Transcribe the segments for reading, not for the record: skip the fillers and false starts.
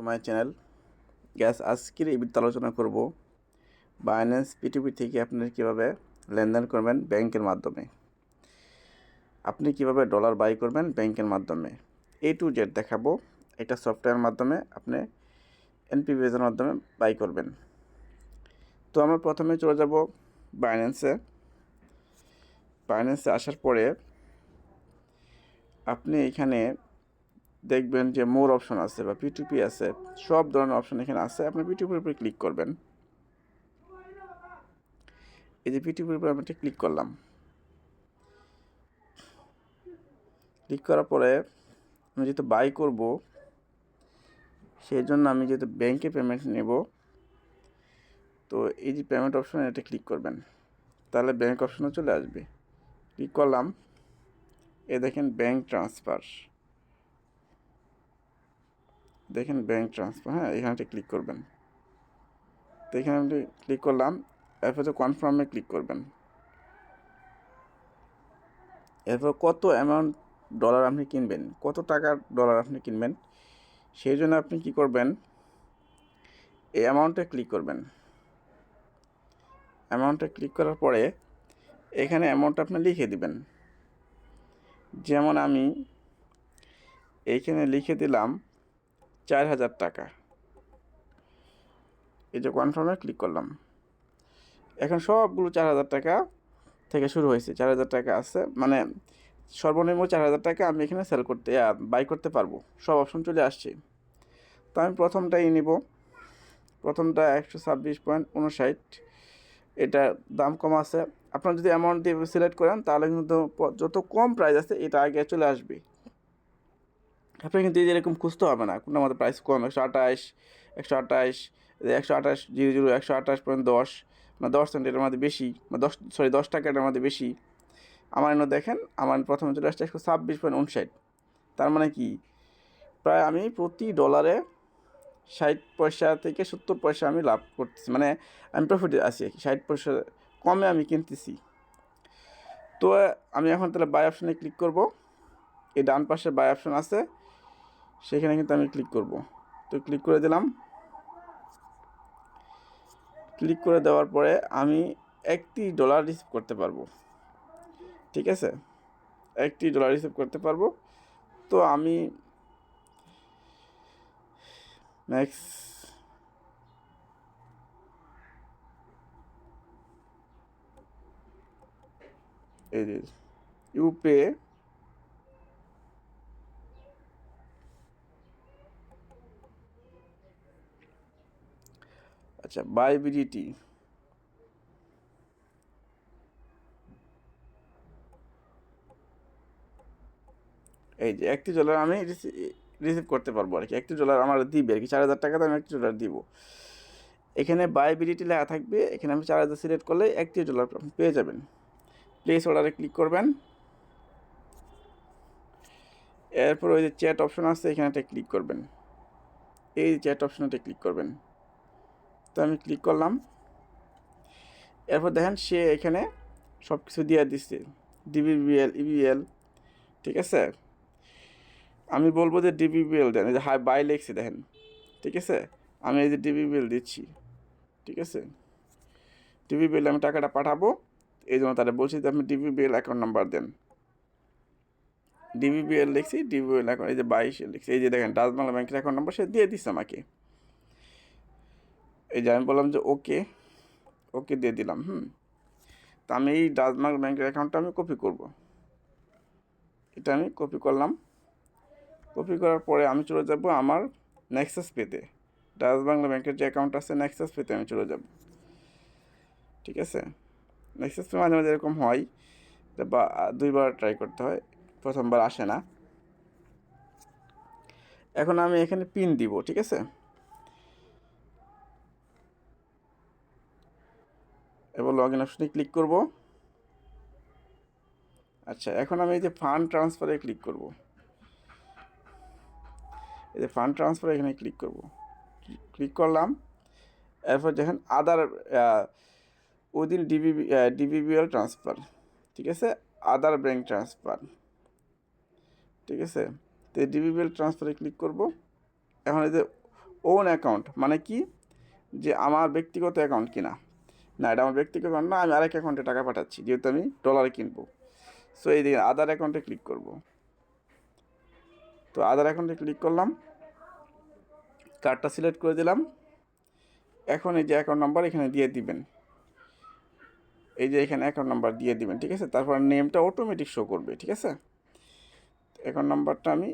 My channel gas আজকের এই ভিডিওতে আলোচনা করব বাইন্যান্স পিটুপি থেকে আপনি কিভাবে লেনদেন করবেন ব্যাংকের মাধ্যমে। আপনি কিভাবে ডলার বাই করবেন ব্যাংকের মাধ্যমে A to Z দেখাবো। এটা সফটওয়্যারের মাধ্যমে আপনি এনপিভিএসের মাধ্যমে বাই করবেন। তো আমরা প্রথমে চলে যাব বাইন্যান্সে আসার পরে আপনি এখানে দেখবেন যে মোর অপশন আছে বা পিটুপি আছে, সব ধরনের অপশন এখানে আছে। আপনি পিটুপির উপরে ক্লিক করবেন। এই যে পিটুপির উপরে আমি একটা ক্লিক করলাম। ক্লিক করার পরে আমি যেহেতু বাই করব, সেই জন্য আমি যেহেতু ব্যাংকে পেমেন্ট নেব, তো এই যে পেমেন্ট অপশনে এটা ক্লিক করবেন, তাহলে ব্যাংক অপশনে চলে আসবে। ক্লিক করলাম, দেখেন ব্যাংক ট্রান্সফার, হ্যাঁ, এখানে ক্লিক করবেন। তো এখানে আমি ক্লিক করলাম, এরপর কনফার্মে ক্লিক করবেন। এরপর কত অ্যামাউন্ট ডলার আপনি কিনবেন, কত টাকার ডলার আপনি কিনবেন, সেই জন্য আপনি কি করবেন, এই অ্যামাউন্টে ক্লিক করবেন। অ্যামাউন্টে ক্লিক করার পরে এখানে অ্যামাউন্ট আপনি লিখে দিবেন। যেমন আমি এইখানে লিখে দিলাম 4,000 টাকা। এই যে কনফার্মে ক্লিক করলাম। এখন সবগুলো 4,000 টাকা থেকে শুরু হয়েছে। 4,000 টাকা আছে, মানে সর্বনিম্ন 4,000 টাকা আমি এখানে সেল করতে বাই করতে পারবো। সব অপশন চলে আসছে। তো আমি প্রথমটাই নিব। প্রথমটা 126.59, এটা দাম কম আছে। আপনার যদি অ্যামাউন্ট দিয়ে সিলেক্ট করেন তাহলে কিন্তু যত কম প্রাইস আছে এটা আগে চলে আসবে। আপনি কিন্তু এরকম খুঁজতে হবে না কোনটা আমাদের প্রাইস কম, 128, 128.00, 128.10, মানে 10 সেন্ট এটার মধ্যে বেশি, বা 10 টাকা এটার মধ্যে বেশি। আমার এনে দেখেন, আমার প্রথমে চলে আসছে 126.59। তার মানে কি, প্রায় আমি প্রতি ডলারে 60 পয়সা থেকে 70 পয়সা আমি লাভ করতেছি, মানে আমি প্রফিটে আছি। 60 পয়সা কমে আমি কিনতেছি। তো আমি এখন তাহলে বাই অপশানে ক্লিক করব। এই ডান পাশে বাই অপশান আছে, সেখানে কিন্তু আমি ক্লিক করব। তো ক্লিক করে দিলাম। ক্লিক করে দেওয়ার পরে আমি $1 রিসিভ করতে পারবো। ঠিক আছে, $1 রিসিভ করতে পারবো। তো আমি এই যে ইউপে আচ্ছা বাই বিডিটি, এই যে $1 আমি রিসিভ করতে পারবো আর কি। $1 আমার দিবে আর কি। 4,000 টাকাতে আমি $1 দিব। এখানে বাই বিডিটি লেখা থাকবে, এখানে আমি 4,000 সিলেক্ট করলে $1 আপনি পেয়ে যাবেন। প্লেস অর্ডারে ক্লিক করবেন। এরপর ওই যে চ্যাট অপশন আছে, এখানেটা ক্লিক করবেন। এই চ্যাট অপশনটা ক্লিক করবেন। তো আমি ক্লিক করলাম। এরপর দেখেন সে এখানে সব কিছু দিয়ে দিচ্ছে, ডিবিবিএল, ইবিএল। ঠিক আছে, আমি বলবো যে ডিবিবিএল দেন। এই যে হাই বাই লেখছে দেখেন। ঠিক আছে, আমি এই যে ডিবিবিএল দিচ্ছি। ঠিক আছে, ডিবিবিএল আমি টাকাটা পাঠাবো, এই জন্য তারা বলছি যে আপনি ডিবিবিএল অ্যাকাউন্ট নাম্বার দেন। ডিবিবিএল লিখছি, ডিবিবিএল অ্যাকাউন্ট, এই যে 22 লিখছি। এই যে দেখেন ডাচ বাংলা ব্যাংকের অ্যাকাউন্ট নাম্বার সে দিয়ে দিচ্ছে আমাকে। এই যে আমি বললাম যে ওকে, ওকে দিয়ে দিলাম। তো আমি এই ডাচ বাংলা ব্যাংকের অ্যাকাউন্টটা আমি কপি করব। এটা আমি কপি করলাম। কপি করার পরে আমি চলে যাব আমার নেক্সাস পেতে। ডাচ বাংলা ব্যাংকের যে অ্যাকাউন্ট আছে নেক্সাস পেতে আমি চলে যাব। ঠিক আছে, নেক্সাস পে মাঝে মাঝে এরকম হয়, বা 2বার ট্রাই করতে হয়, প্রথমবার আসে না। এখন আমি এখানে পিন দিব। ঠিক আছে, এবার লগ ইন অপশনে ক্লিক করব। আচ্ছা, এখন আমি এই যে ফান্ড ট্রান্সফারে ক্লিক করব। এই যে ফান্ড ট্রান্সফার, এখানে ক্লিক করব। ক্লিক করলাম। এরপর দেখেন আদার উইদিন ডিবিবিএল ট্রান্সফার। ঠিক আছে, আদার ব্যাংক ট্রান্সফার। ঠিক আছে, তো ডিবিবিএল ট্রান্সফারে ক্লিক করব। এখন এই যে ওন অ্যাকাউন্ট মানে কি, যে আমার ব্যক্তিগত অ্যাকাউন্ট কিনা, না এটা আমার ব্যক্তিগত অ্যাকাউন্ট না, আমি আরেক অ্যাকাউন্টে টাকা পাঠাচ্ছি যেহেতু আমি ডলারে কিনবো। সো এই দিকে আদার অ্যাকাউন্টে ক্লিক করব। তো আদার অ্যাকাউন্টে ক্লিক করলাম, কার্ডটা সিলেক্ট করে দিলাম। এখন এই যে অ্যাকাউন্ট নাম্বার এখানে দিয়ে দিবেন, এই যে এখানে অ্যাকাউন্ট নাম্বার দিয়ে দিবেন, ঠিক আছে। তারপর নেমটা অটোমেটিক শো করবে, ঠিক আছে। অ্যাকাউন্ট নাম্বারটা আমি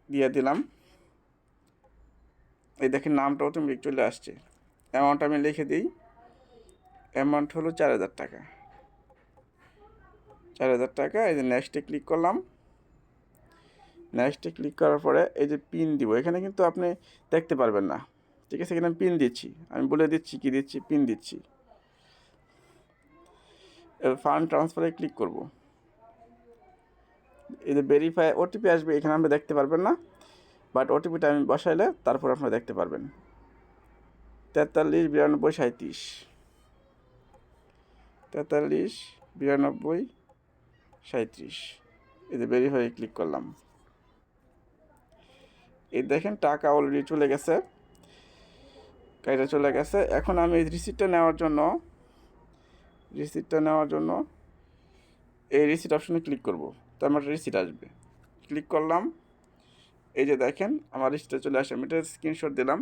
দিয়ে দিলাম, এই দেখেন নামটা অটোমেটিক চলে আসছে। অ্যামাউন্ট আমি লিখে দিই, অ্যামাউন্ট হলো 4,000 টাকা, 4,000 টাকা। এই যে নেক্সটে ক্লিক করলাম, নেক্সটে ক্লিক করার পরে এই যে পিন দিব, এখানে কিন্তু আপনি দেখতে পারবেন না, ঠিক আছে। এখানে আমি পিন দিচ্ছি, আমি বলে দিচ্ছি কি দিচ্ছি, পিন দিচ্ছি। ফান্ড ট্রান্সফারে ক্লিক করব, এই যে ভেরিফাই ওটিপি আসবে, এখানে আপনি দেখতে পারবেন না, বাট ওটিপিটা আমি বসাইলে তারপর আপনারা দেখতে পারবেন। 43 92 37, 43 92 37, এই যে ভেরিফাই ক্লিক করলাম। এই দেখেন টাকা অলরেডি চলে গেছে, কাইটা চলে গেছে। এখন আমি এই রিসিপ্টটা নেওয়ার জন্য এই রিসিট অপশনে ক্লিক করব, তো আমার রিসিট আসবে। ক্লিক করলাম, এই যে দেখেন আমার রিসিটটা চলে আসে, আমি এটা স্ক্রিনশট দিলাম,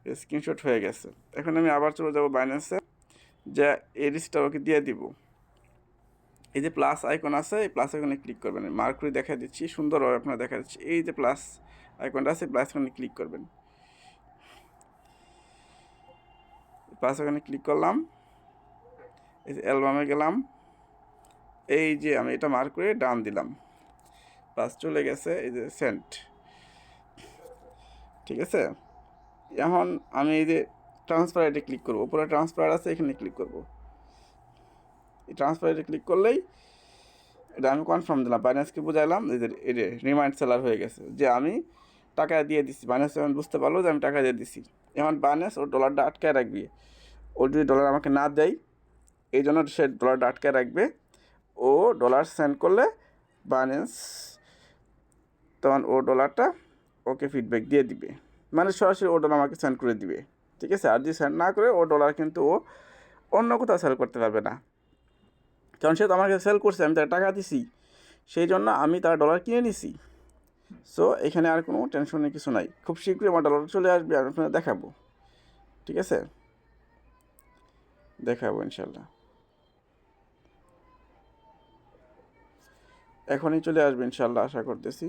স্ক্রিনশট হয়ে গেছে। এখন আমি আবার চলে যাব বাইন্যান্সে, যা এই রিসিটটা ওকে দিয়ে দিব। এই যে প্লাস আইকন আছে, এই প্লাস আইকনে ক্লিক করবেন, মার্ক করে দেখা দিচ্ছি সুন্দরভাবে আপনারা দেখা দিচ্ছি। এই যে প্লাস আইকনটা আছে, প্লাস আইকনে ক্লিক করবেন, প্লাস আইকনে ক্লিক করলাম। এই যে অ্যালবামে গেলাম, এই যে আমি এটা মার্ক করে ডান দিলাম, প্লাস চলে গেছে। এই যে সেন্ট, ঠিক আছে। এখন আমি এই যে ট্রান্সফার আইডি ক্লিক করবো, উপরে ট্রান্সফার আছে, এখানে ক্লিক করব। এই ট্রান্সফার আইডি ক্লিক করলেই এটা আমি কনফার্ম দিলাম, বাইন্যান্সকে বুঝাইলাম, এই যে রিমাইন্ড সেলার হয়ে গেছে, যে আমি টাকা দিয়ে দিচ্ছি। বাইন্যান্স এখন বুঝতে পারলো যে আমি টাকা দিয়ে দিচ্ছি। এখন বাইন্যান্স ওর ডলারটা আটকায় রাখবে, ও যদি ডলার আমাকে না দেয়, এই জন্য সে ডলারটা আটকায় রাখবে। ও ডলার সেন্ড করলে বাইন্যান্স তখন ও ডলারটা ওকে ফিডব্যাক দিয়ে দিবে, মানে সরাসরি ও ডলার আমাকে সেন্ড করে দিবে, ঠিক আছে। আর যদি সেন্ড না করে, ও ডলার কিন্তু ও অন্য কোথাও সেল করতে পারবে না, কারণ সে তো আমাকে সেল করছে, আমি তার টাকা দিছি, সেই জন্য আমি তার ডলার কিনে নিছি। সো এখানে আর কোনো টেনশনের কিছু নাই, খুব শীঘ্রই আমার ডলার চলে আসবে, আমি আপনাদের দেখাবো, ঠিক আছে, দেখাবো ইনশাল্লাহ। এখনই চলে আসবে ইনশাল্লাহ, আশা করতেছি।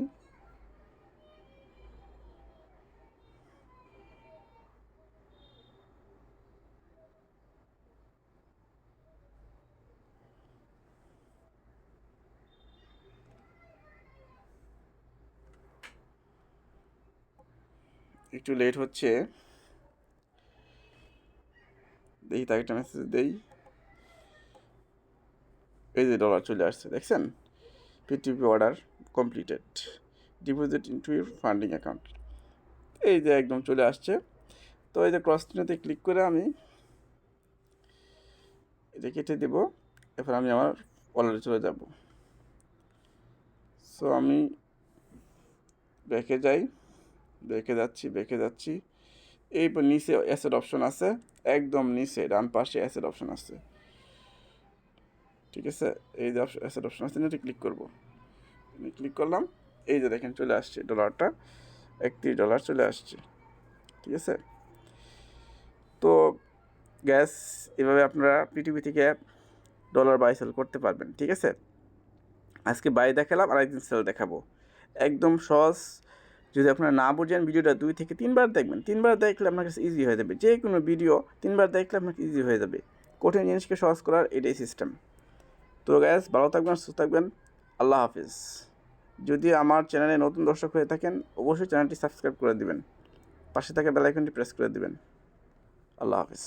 একটু লেট হচ্ছে, দেখি তাকে একটা মেসেজ দেই। এই যে ডলার চলে আসছে, দেখছেন, PTP order completed, deposit into your funding account, এই যে একদম চলে আসছে। তো এই যে ক্রস চিহ্নতে ক্লিক করে আমি এটা কেটে দেবো, এরপর আমি আমার ওয়ালেটে চলে যাব। সো আমি ব্যাকে যাই, ব্যাকে যাচ্ছি। এই নিচে অ্যাসেট অপশন আছে, একদম নিচে ডান পাশে অ্যাসেট অপশন আছে, ঠিক আছে। এই যে অ্যাসেট অপশন আছে, এটা ক্লিক করব, ক্লিক করলাম। এই যে দেখেন চলে আসছে ডলারটা, $31 চলে আসছে, ঠিক আছে। তো গ্যাস এভাবে আপনারা পিটিপি থেকে ডলার বাই সেল করতে পারবেন, ঠিক আছে। আজকে বাই দেখালাম, আর একদিন সেল দেখাবো, একদম সহজ। যদি আপনারা না বুঝেন, ভিডিওটা 2 থেকে 3 বার দেখবেন, 3 বার দেখলে আপনার কাছে ইজি হয়ে যাবে। যে কোনো ভিডিও 3 বার দেখলে আপনার ইজি হয়ে যাবে, কঠিন জিনিসকে সহজ করার এটাই সিস্টেম। তো গ্যাস ভালো থাকবেন, সুস্থ থাকবেন, আল্লাহ হাফিজ। যদি আমার চ্যানেলে নতুন দর্শক হয়ে থাকেন, অবশ্যই চ্যানেলটি সাবস্ক্রাইব করে দিবেন, পাশে থাকা বেল আইকনটি প্রেস করে দিবেন। আল্লাহ হাফিজ।